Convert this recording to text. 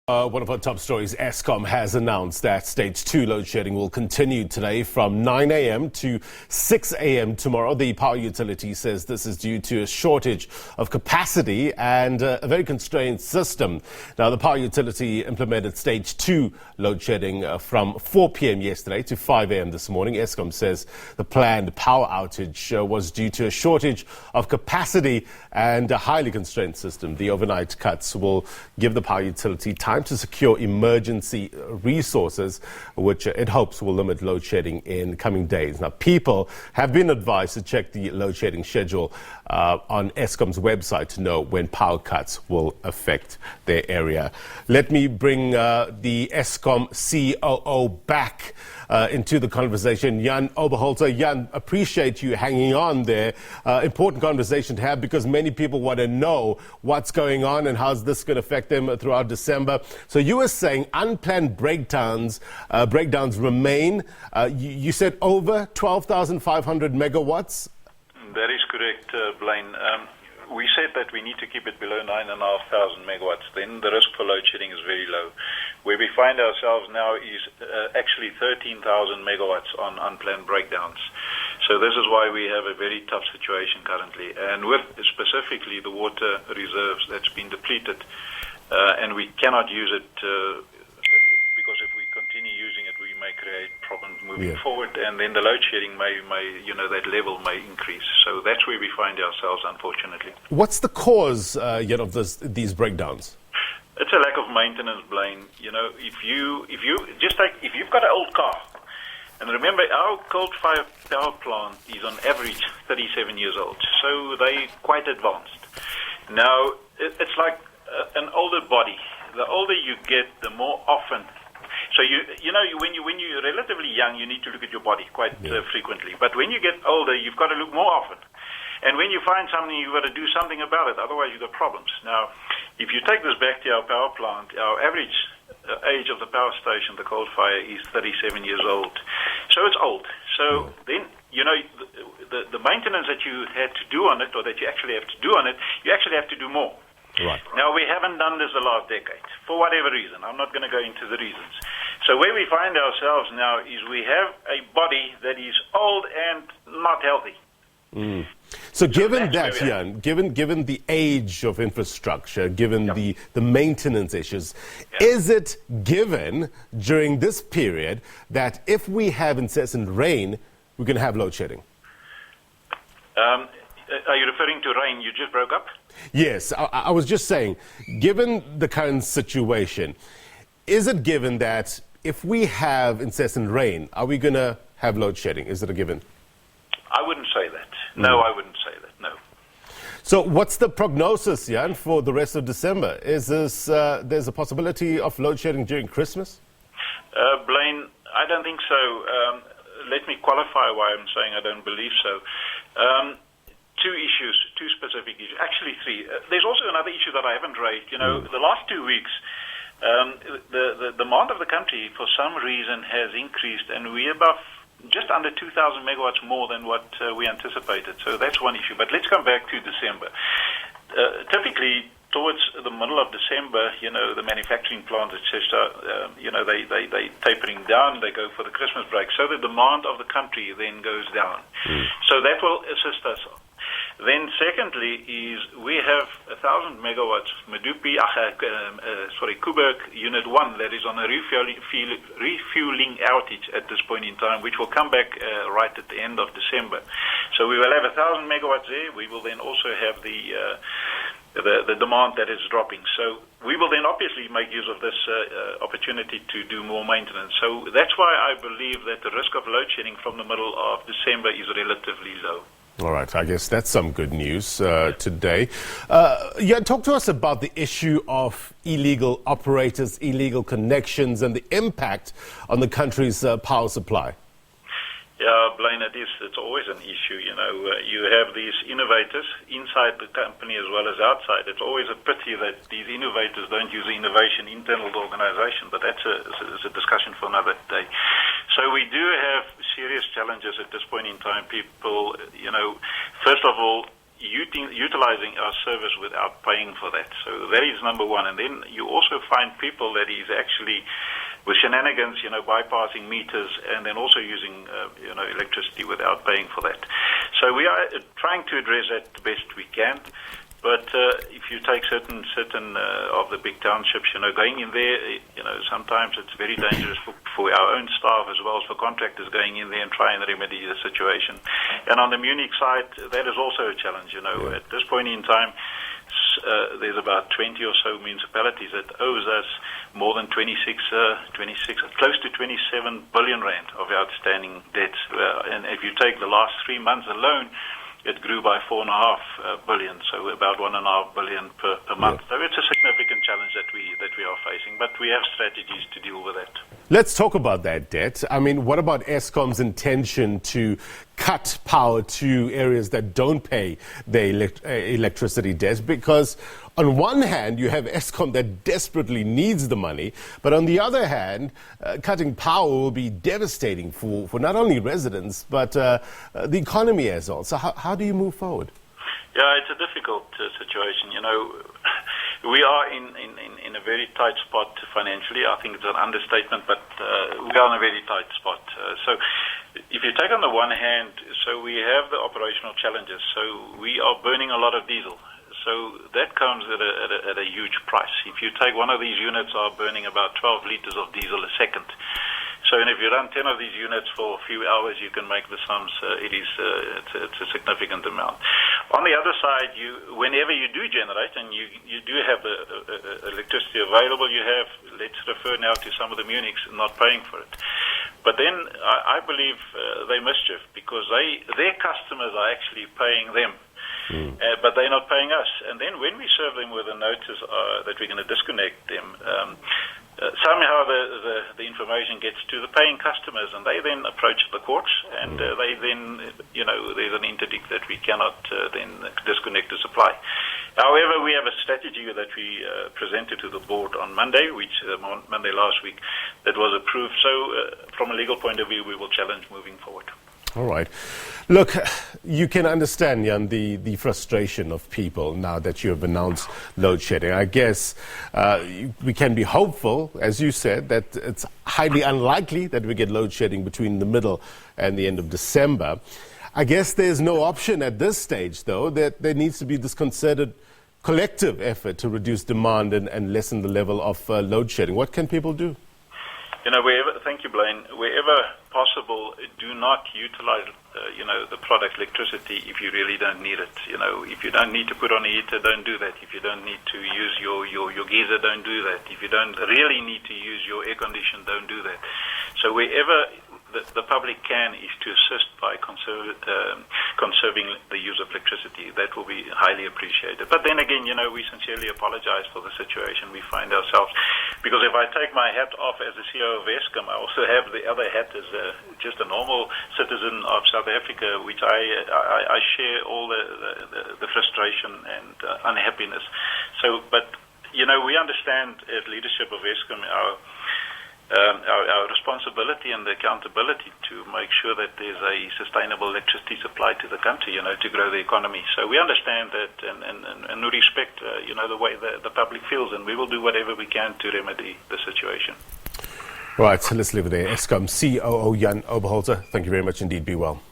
One of our top stories, Eskom has announced that stage 2 load shedding will continue today from 9 a.m. to 6 a.m. tomorrow. The power utility says this is due to a shortage of capacity and a very constrained system. Now, the power utility implemented stage 2 load shedding from 4 p.m. yesterday to 5 a.m. this morning. Eskom says the planned power outage was due to a shortage of capacity and a highly constrained system. The overnight cuts will give the power utility time to secure emergency resources, which it hopes will limit load shedding in coming days. Now, people have been advised to check the load shedding schedule on Eskom's website to know when power cuts will affect their area. Let me bring the Eskom COO back into the conversation. Jan Oberholzer. Jan, appreciate you hanging on there. Important conversation to have because many people want to know what's going on and how's this going to affect them throughout December. So you were saying unplanned breakdowns remain. You said over 12,500 megawatts? That is correct, Blaine. We said that we need to keep it below 9,500 megawatts. Then the risk for load shedding is very low. Where we find ourselves now is actually 13,000 megawatts on unplanned breakdowns. So this is why we have a very tough situation currently. And with specifically the water reserves that's been depleted, and we cannot use it because if we continue using it, we may create problems moving forward, and then the load shedding may that level may increase. So that's where we find ourselves, unfortunately. What's the cause yet of these breakdowns? It's a lack of maintenance, Blaine. If you've got an old car, and remember our coal-fired power plant is on average 37 years old, so they're quite advanced. Now it's like an older body. The older you get, the more often. So when you're relatively young, you need to look at your body quite frequently. But when you get older, you've got to look more often. And when you find something, you've got to do something about it. Otherwise, you've got problems. Now, if you take this back to our power plant, our average age of the power station, the coal fire, is 37 years old. So it's old. So then, the maintenance that you had to do on it, or that you actually have to do on it, you actually have to do more. Right. Now, we haven't done this the last decade, for whatever reason. I'm not going to go into the reasons. So where we find ourselves now is we have a body that is old and not healthy. So given that, Jan, given the age of infrastructure, given the maintenance issues, is it given during this period that if we have incessant rain, we're going to have load shedding? Are you referring to rain? You just broke up? Yes, I was just saying, given the current situation, is it given that if we have incessant rain, are we going to have load shedding? Is it a given? I wouldn't say that. No, I wouldn't say that, no. So what's the prognosis, Jan, for the rest of December? Is this, there's a possibility of load shedding during Christmas? Blaine, I don't think so. Let me qualify why I'm saying I don't believe so. Two specific issues, actually three. There's also another issue that I haven't raised. The last 2 weeks, the demand of the country for some reason has increased, and we're above just under 2,000 megawatts more than what we anticipated. So that's one issue. But let's come back to December. Typically, towards the middle of December, the manufacturing plants, etc., they tapering down, they go for the Christmas break. So the demand of the country then goes down. So that will assist us. Then secondly is we have 1,000 megawatts, Koeberg Unit 1, that is on a refueling outage at this point in time, which will come back right at the end of December. So we will have 1,000 megawatts there. We will then also have the demand that is dropping. So we will then obviously make use of this opportunity to do more maintenance. So that's why I believe that the risk of load shedding from the middle of December is relatively low. All right, I guess that's some good news today. Talk to us about the issue of illegal operators, illegal connections, and the impact on the country's power supply. Yeah, Blaine, it's always an issue. You have these innovators inside the company as well as outside. It's always a pity that these innovators don't use innovation internal to the organization, but that's a discussion for another day. So we do have serious challenges at this point in time. People, first of all, utilizing our service without paying for that. So that is number one. And then you also find people that is actually with shenanigans, bypassing meters and then also using, electricity without paying for that. So we are trying to address that the best we can. But if you take certain of the big townships, going in there, sometimes it's very dangerous for our own staff as well as for contractors going in there and try and remedy the situation. And on the Munich side, that is also a challenge. At this point in time, there's about 20 or so municipalities that owes us more than 26, close to 27 billion rand of outstanding debts. And if you take the last 3 months alone, it grew by 4.5 billion, so about 1.5 billion per month. So it's a significant challenge that we are facing, but we have strategies to deal with that. Let's talk about that debt. I mean, what about Eskom's intention to cut power to areas that don't pay their electricity debts? Because on one hand, you have Eskom that desperately needs the money, but on the other hand, cutting power will be devastating for not only residents, but the economy as well. So how do you move forward? Yeah, it's a difficult situation. We are in a very tight spot financially. I think it's an understatement, but we are in a very tight spot. So if you take on the one hand, so we have the operational challenges. So we are burning a lot of diesel. So that comes at a huge price. If you take one of these units are burning about 12 liters of diesel a second. So, and if you run 10 of these units for a few hours, you can make the sums. It's a significant amount. On the other side, whenever you do generate and you do have electricity available, you have, let's refer now to some of the Munichs not paying for it. But then I believe they mischief because their customers are actually paying them. But they're not paying us. And then when we serve them with a notice that we're going to disconnect them, somehow the information gets to the paying customers, and they then approach the courts, and they then, there's an interdict that we cannot then disconnect the supply. However, we have a strategy that we presented to the board on Monday, Monday last week, that was approved. So from a legal point of view, we will challenge moving forward. All right. Look, you can understand, Jan, the frustration of people now that you have announced load shedding. I guess we can be hopeful, as you said, that it's highly unlikely that we get load shedding between the middle and the end of December. I guess there's no option at this stage, though, that there needs to be this concerted collective effort to reduce demand and lessen the level of load shedding. What can people do? Thank you, Blaine. Wherever possible, do not utilize, the product electricity if you really don't need it. If you don't need to put on a heater, don't do that. If you don't need to use your geyser, don't do that. If you don't really need to use your air conditioner, don't do that. So wherever the public can is to assist by conserving the use of electricity. That will be highly appreciated. But then again, we sincerely apologize for the situation we find ourselves. Because if I take my hat off as the CEO of Eskom, I also have the other hat as just a normal citizen of South Africa, which I share all the frustration and unhappiness. So, but, we understand as leadership of Eskom our responsibility and the accountability to make sure that there's a sustainable electricity supply to the country, to grow the economy. So we understand that and we respect, the way the public feels, and we will do whatever we can to remedy the situation. Right, so let's leave it there. Eskom COO Jan Oberholzer, thank you very much indeed. Be well.